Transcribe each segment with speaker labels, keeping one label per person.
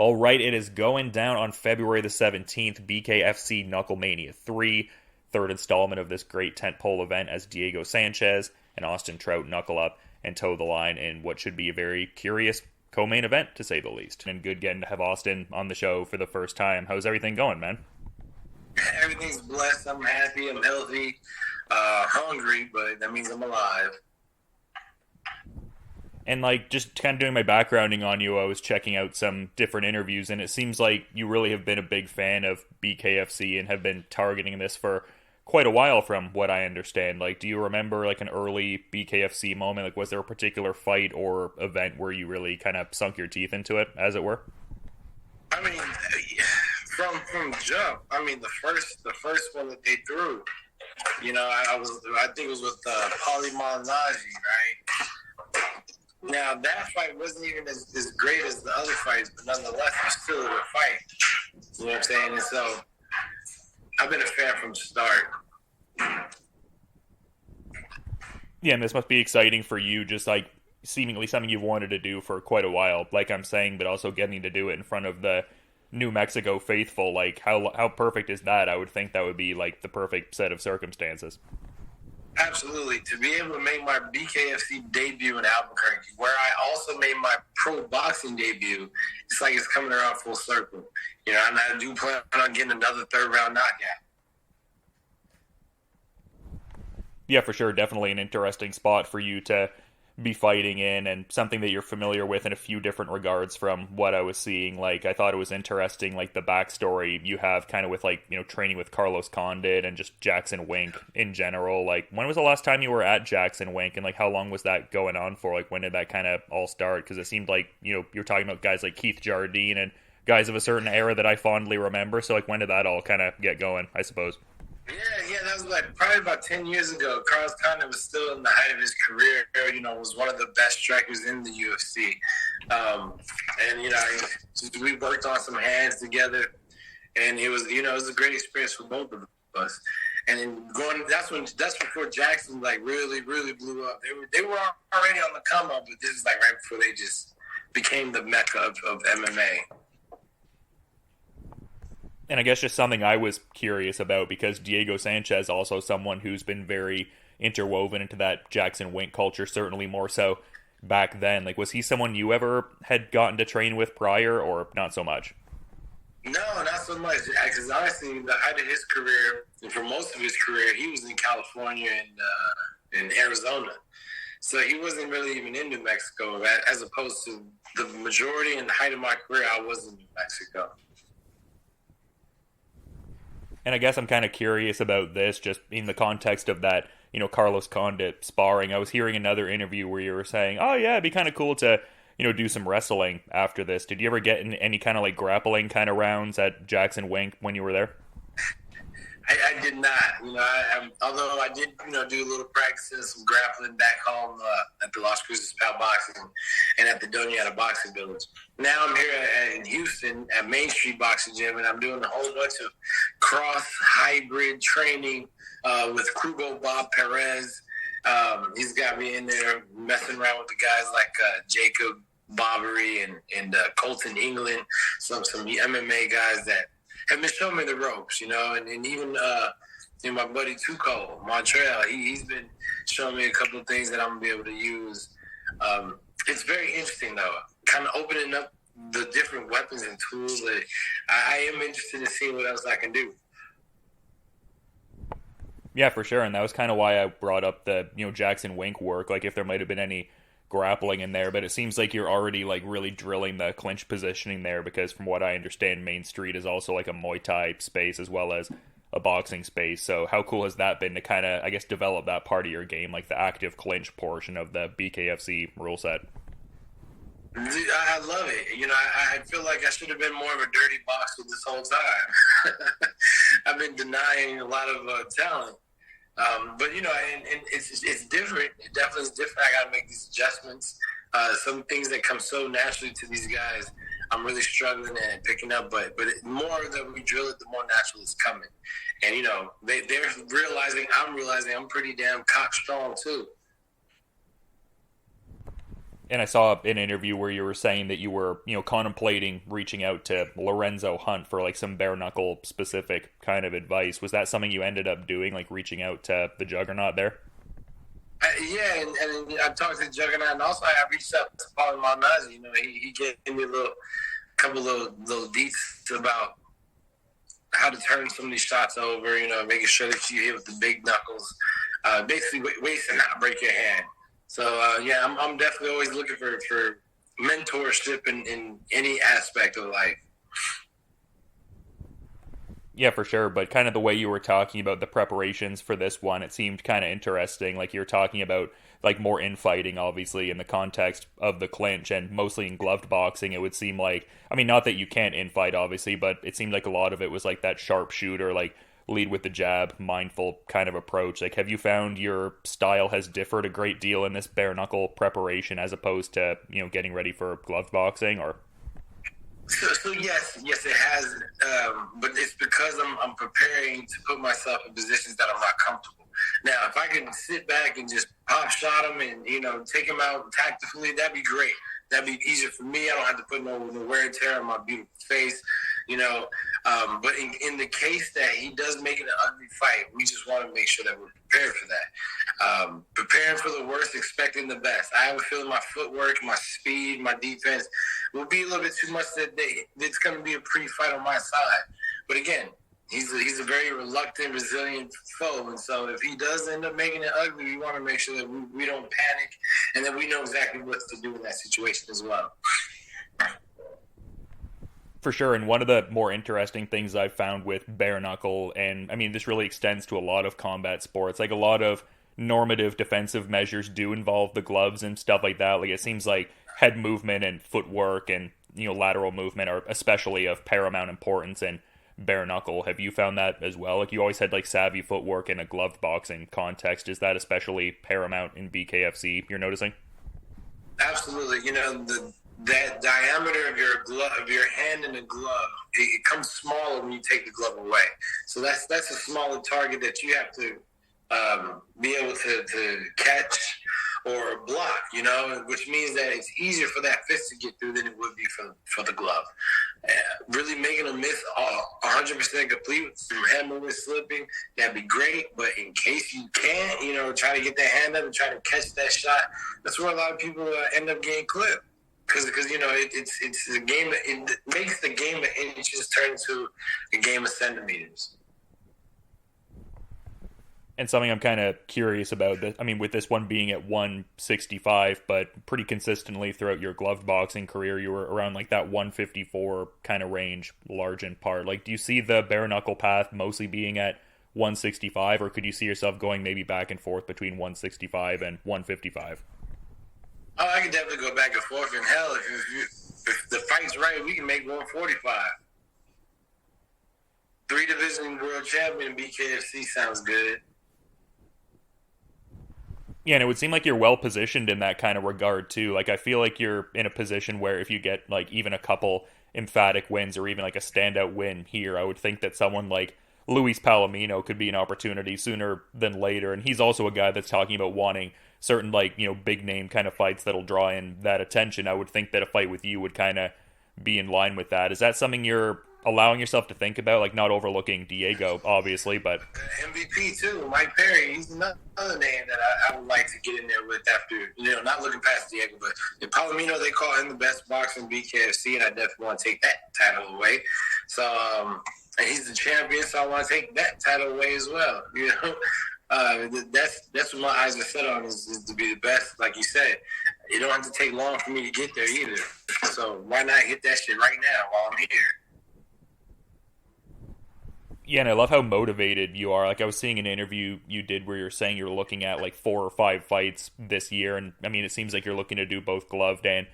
Speaker 1: All right, it is going down on February the 17th, BKFC KnuckleMania 3, third installment of this great tentpole event as Diego Sanchez and Austin Trout knuckle up and toe the line in what should be a very curious co-main event, to say the least. And good getting to have Austin on the show for the first time. How's everything going, man?
Speaker 2: Everything's blessed. I'm happy. I'm healthy. Hungry, but that means I'm alive.
Speaker 1: And just kind of doing my backgrounding on you, I was checking out some different interviews, and it seems like you really have been a big fan of BKFC and have been targeting this for quite a while, from what I understand. Do you remember an early BKFC moment? Was there a particular fight or event where you really kind of sunk your teeth into it, as it were?
Speaker 2: I mean, from jump. I mean, the first one that they threw. I think it was with Paulie Malignaggi, right? Now, that fight wasn't even as great as the other fights, but nonetheless, it was still a good fight. You know what I'm saying? And so, I've been a fan from the start.
Speaker 1: Yeah, and this must be exciting for you, just seemingly something you've wanted to do for quite a while, like I'm saying, but also getting to do it in front of the New Mexico faithful. How perfect is that? I would think that would be the perfect set of circumstances.
Speaker 2: Absolutely. To be able to make my BKFC debut in Albuquerque, where I also made my pro boxing debut, it's coming around full circle. And I do plan on getting another third round knockout.
Speaker 1: Yeah, for sure. Definitely an interesting spot for you to be fighting in, and something that you're familiar with in a few different regards from what I was seeing. I thought it was interesting, the backstory you have kind of with, training with Carlos Condit and just Jackson Wink in general. When was the last time you were at Jackson Wink, and, how long was that going on for? When did that kind of all start? Because it seemed you're talking about guys like Keith Jardine and guys of a certain era that I fondly remember. So, when did that all kind of get going, I suppose?
Speaker 2: Yeah, that was probably about 10 years ago. Carlos Condit was still in the height of his career, was one of the best strikers in the UFC. We worked on some hands together, and it was a great experience for both of us. And then that's before Jackson, really, really blew up. They were already on the come up, but this is right before they just became the mecca of MMA.
Speaker 1: And I guess just something I was curious about, because Diego Sanchez, also someone who's been very interwoven into that Jackson Wink culture, certainly more so back then. Was he someone you ever had gotten to train with prior, or not so much?
Speaker 2: No, not so much. Because honestly, the height of his career, and for most of his career, he was in California and in Arizona. So he wasn't really even in New Mexico, as opposed to the majority and the height of my career, I was in New Mexico.
Speaker 1: And I guess I'm kind of curious about this, just in the context of that, Carlos Condit sparring. I was hearing another interview where you were saying, oh yeah, it'd be kind of cool to, do some wrestling after this. Did you ever get in any kind of grappling kind of rounds at Jackson Wink when you were there?
Speaker 2: I did not. Although I did, do a little practicing, some grappling back home at the Las Cruces Pal Boxing and at the Doñata Boxing Village. Now I'm here in Houston at Main Street Boxing Gym, and I'm doing a whole bunch of cross-hybrid training with Krugo Bob Perez. He's got me in there messing around with the guys like Jacob Bobbery and Colton England, some MMA guys that have been showing me the ropes, and even my buddy Tuco Montreal, he's been showing me a couple of things that I'm going to be able to use. It's very interesting, though, kind of opening up the different weapons and tools that I am interested in seeing what else I can do.
Speaker 1: Yeah, for sure, and that was kind of why I brought up the, Jackson Wink work, if there might have been any grappling in there, but it seems like you're already really drilling the clinch positioning there, because from what I understand, Main Street is also a Muay Thai space as well as a boxing space. So how cool has that been to kind of, I guess, develop that part of your game, the active clinch portion of the BKFC rule set?
Speaker 2: I love it. I feel like I should have been more of a dirty boxer this whole time. I've been denying a lot of talent. But and it's different. It definitely is different. I got to make these adjustments. Some things that come so naturally to these guys, I'm really struggling at picking up. But more that we drill it, the more natural it's coming. And they're realizing I'm pretty damn cock strong too.
Speaker 1: And I saw an interview where you were saying that you were, contemplating reaching out to Lorenzo Hunt for like some bare knuckle specific kind of advice. Was that something you ended up doing, like reaching out to the Juggernaut there?
Speaker 2: Yeah, and I talked to Juggernaut, and also I reached out to Paulie Malignaggi. He gave me couple little deets about how to turn some of these shots over. Making sure that you hit with the big knuckles, basically ways to not break your hand. So yeah, I'm definitely always looking for mentorship in any aspect of life.
Speaker 1: Yeah, for sure. But kind of the way you were talking about the preparations for this one, it seemed kind of interesting. Like you're talking about like more infighting, obviously, in the context of the clinch and mostly in gloved boxing. It would seem like, I mean, not that you can't infight, obviously, but it seemed like a lot of it was like that sharpshooter, like lead with the jab, mindful kind of approach. Like, have you found your style has differed a great deal in this bare knuckle preparation as opposed to, getting ready for gloved boxing or?
Speaker 2: So yes, it has, but it's because I'm preparing to put myself in positions that I'm not comfortable. Now, if I can sit back and just pop shot them and take them out tactically, that'd be great. That'd be easier for me. I don't have to put no wear and tear on my beautiful face, But in the case that he does make it an ugly fight, we just want to make sure that we're prepared for that. Preparing for the worst, expecting the best. I have a feeling my footwork, my speed, my defense will be a little bit too much that day. It's going to be a pre-fight on my side. But again, he's a very reluctant, resilient foe. And so if he does end up making it ugly, we want to make sure that we don't panic and that we know exactly what to do in that situation as well.
Speaker 1: For sure, and one of the more interesting things I've found with bare knuckle, and I mean this really extends to a lot of combat sports, like a lot of normative defensive measures do involve the gloves and stuff like that. Like it seems like head movement and footwork and lateral movement are especially of paramount importance in bare knuckle. Have you found that as well? Like you always had like savvy footwork in a gloved boxing context. Is that especially paramount in BKFC? You're noticing?
Speaker 2: Absolutely. That diameter of your hand in the glove, it comes smaller when you take the glove away. So that's a smaller target that you have to be able to catch or block, which means that it's easier for that fist to get through than it would be for the glove. Really making a miss 100% complete with some hand movement slipping, that'd be great. But in case you can't, try to get that hand up and try to catch that shot. That's where a lot of people end up getting clipped. Because it's a game. It makes the game of inches turn into a game of centimeters.
Speaker 1: And something I'm kind of curious about, I mean, with this one being at 165, but pretty consistently throughout your gloved boxing career, you were around like that 154 kind of range, large in part. Like, do you see the bare knuckle path mostly being at 165, or could you see yourself going maybe back and forth between 165 and 155?
Speaker 2: Oh, I can definitely go back and forth. And hell, if the fight's right, we can make 145. 3-division world champion BKFC sounds good.
Speaker 1: Yeah, and it would seem like you're well positioned in that kind of regard too. Like I feel like you're in a position where if you get like even a couple emphatic wins or even like a standout win here, I would think that someone like Luis Palomino could be an opportunity sooner than later. And he's also a guy that's talking about wanting certain like big name kind of fights that'll draw in that attention. I would think that a fight with you would kind of be in line with that. Is that something you're allowing yourself to think about, like not overlooking Diego obviously, but
Speaker 2: MVP too, Mike Perry, he's another name that I would like to get in there with after not looking past Diego. But in Palomino, they call him the best boxer in BKFC, and I definitely want to take that title away. So and he's the champion, so I want to take that title away as well. That's what my eyes are set on is to be the best. Like you said, it don't have to take long for me to get there either. So why not hit that shit right now while I'm here?
Speaker 1: Yeah, and I love how motivated you are. Like I was seeing an interview you did where you're saying you're looking at like 4 or 5 fights this year, and I mean it seems like you're looking to do both gloved and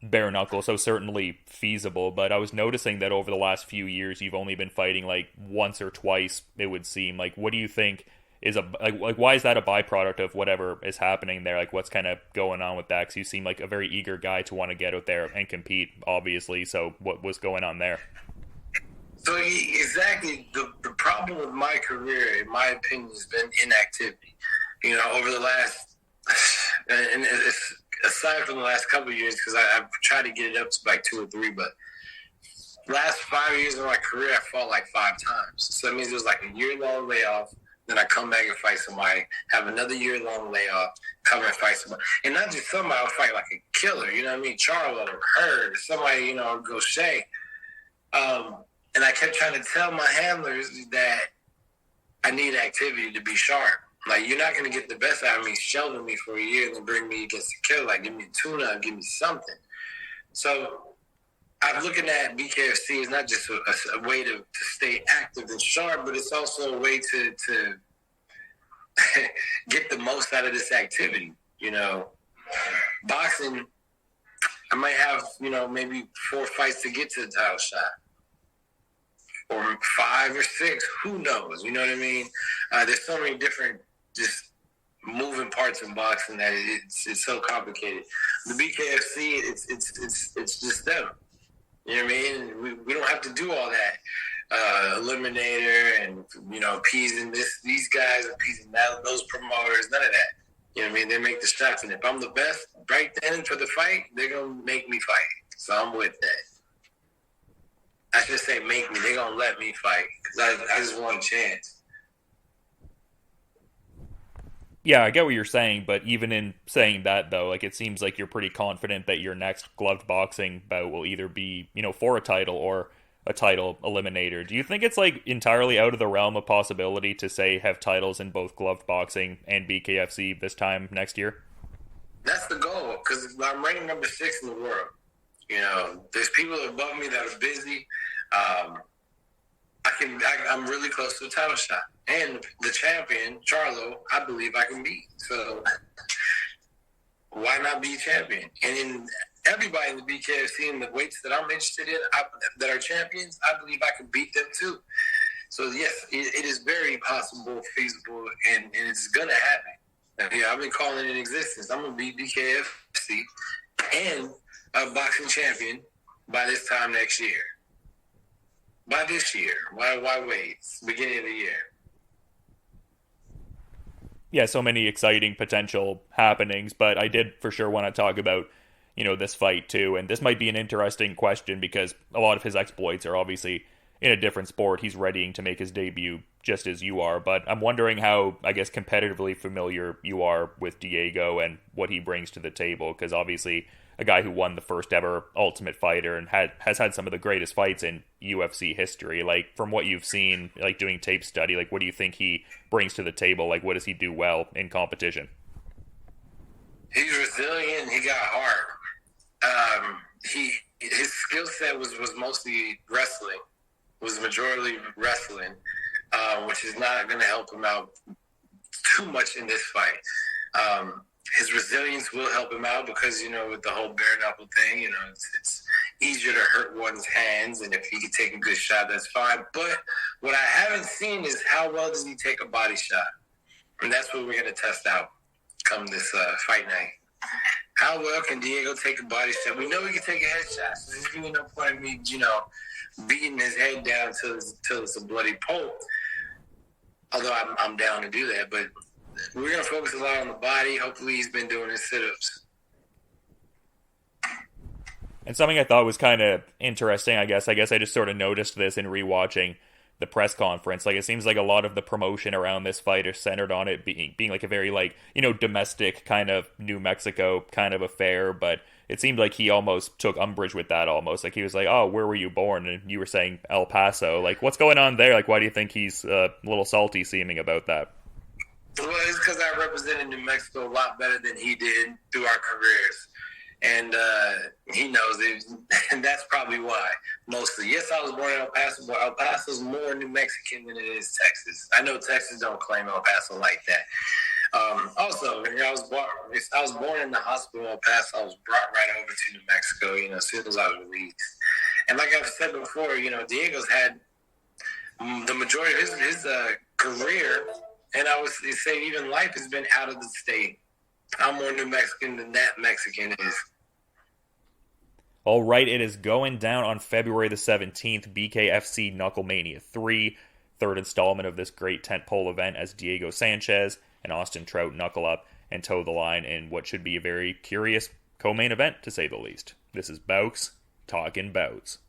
Speaker 1: bare knuckle, so certainly feasible. But I was noticing that over the last few years you've only been fighting like once or twice, it would seem. Like what do you think is like why is that a byproduct of whatever is happening there? Like what's kind of going on with that? Because you seem like a very eager guy to want to get out there and compete, obviously. So what was going on there?
Speaker 2: So exactly, the problem with my career, in my opinion, has been inactivity. Over the last, and it's aside from the last couple of years, because I've tried to get it up to like 2 or 3, but last 5 years of my career, I fought like 5 times. So that means it was like a year-long layoff. Then I come back and fight somebody, have another year-long layoff, come and fight somebody. And not just somebody, I'll fight like a killer, you know what I mean? Charlo, Hurd, somebody, you know, Gaucher. And I kept trying to tell my handlers that I need activity to be sharp. Like, you're not going to get the best out of me shelving me for a year and then bring me against the killer. Like, give me a tune-up, give me something. So I'm looking at BKFC as not just a way to stay active and sharp, but it's also a way to get the most out of this activity. You know, boxing, I might have, you know, maybe 4 fights to get to the title shot. Or 5 or 6, who knows? You know what I mean? There's so many different just moving parts in boxing that it's so complicated. The BKFC, it's just them. You know what I mean? We don't have to do all that eliminator and, you know, appeasing these guys, appeasing those promoters, none of that. You know what I mean? They make the shots, and if I'm the best right then for the fight, they're gonna make me fight. So I'm with that. I should say make me. They're going to let me fight because I just want a chance.
Speaker 1: Yeah, I get what you're saying, but even in saying that, though, like, it seems like you're pretty confident that your next gloved boxing bout will either be, you know, for a title or a title eliminator. Do you think it's, like, entirely out of the realm of possibility to, say, have titles in both gloved boxing and BKFC this time next year?
Speaker 2: That's the goal, because I'm ranking number 6 in the world. You know, there's people above me that are busy. I'm really close to a title shot. And the champion, Charlo, I believe I can beat. So why not be champion? And in everybody in the BKFC and the weights that I'm interested in that are champions, I believe I can beat them too. So, yes, it is very possible, feasible, and it's going to happen. Yeah, I've been calling it in existence. I'm going to beat BKFC and a boxing champion by this time next year. By this year. Why wait? It's the beginning of the year.
Speaker 1: Yeah, so many exciting potential happenings, but I did for sure want to talk about, you know, this fight too. And this might be an interesting question because a lot of his exploits are obviously in a different sport. He's readying to make his debut just as you are, but I'm wondering how, I guess, competitively familiar you are with Diego and what he brings to the table, because obviously a guy who won the first ever Ultimate Fighter and has had some of the greatest fights in UFC history. Like, from what you've seen, like doing tape study, like what do you think he brings to the table? Like, what does he do well in competition?
Speaker 2: He's resilient. He got hard. His skill set was mostly wrestling. Was majority wrestling, which is not going to help him out too much in this fight. His resilience will help him out because, you know, with the whole bare-knuckle thing, you know, it's easier to hurt one's hands, and if he can take a good shot, that's fine. But what I haven't seen is how well does he take a body shot? And that's what we're going to test out come this fight night. How well can Diego take a body shot? We know he can take a headshot, so there's really no point in me, you know, beating his head down till it's a bloody pulp. Although I'm down to do that, but we're going to focus a lot on the body. Hopefully he's been doing his sit-ups.
Speaker 1: And something I thought was kind of interesting, I guess I just sort of noticed this in rewatching the press conference. Like, it seems like a lot of the promotion around this fight is centered on it being like a very, like, you know, domestic kind of New Mexico kind of affair, but it seemed like he almost took umbrage with that almost. Like, he was like, oh, where were you born? And you were saying El Paso. Like, what's going on there? Like, why do you think he's a little salty seeming about that?
Speaker 2: Well, it's because I represented New Mexico a lot better than he did through our careers. And he knows it. And that's probably why, mostly. Yes, I was born in El Paso, but El Paso's more New Mexican than it is Texas. I know Texas don't claim El Paso like that. Also, when I was born in the hospital in El Paso. I was brought right over to New Mexico, you know, as soon as I was released. And like I've said before, you know, Diego's had the majority of his career, and I would say even life, has been out of the state. I'm more New Mexican than that Mexican is.
Speaker 1: All right, it is going down on February the 17th, BKFC KnuckleMania 3, third installment of this great tentpole event as Diego Sanchez and Austin Trout knuckle up. and toe the line in what should be a very curious co-main event, to say the least. This is Bowks Talking Bouts.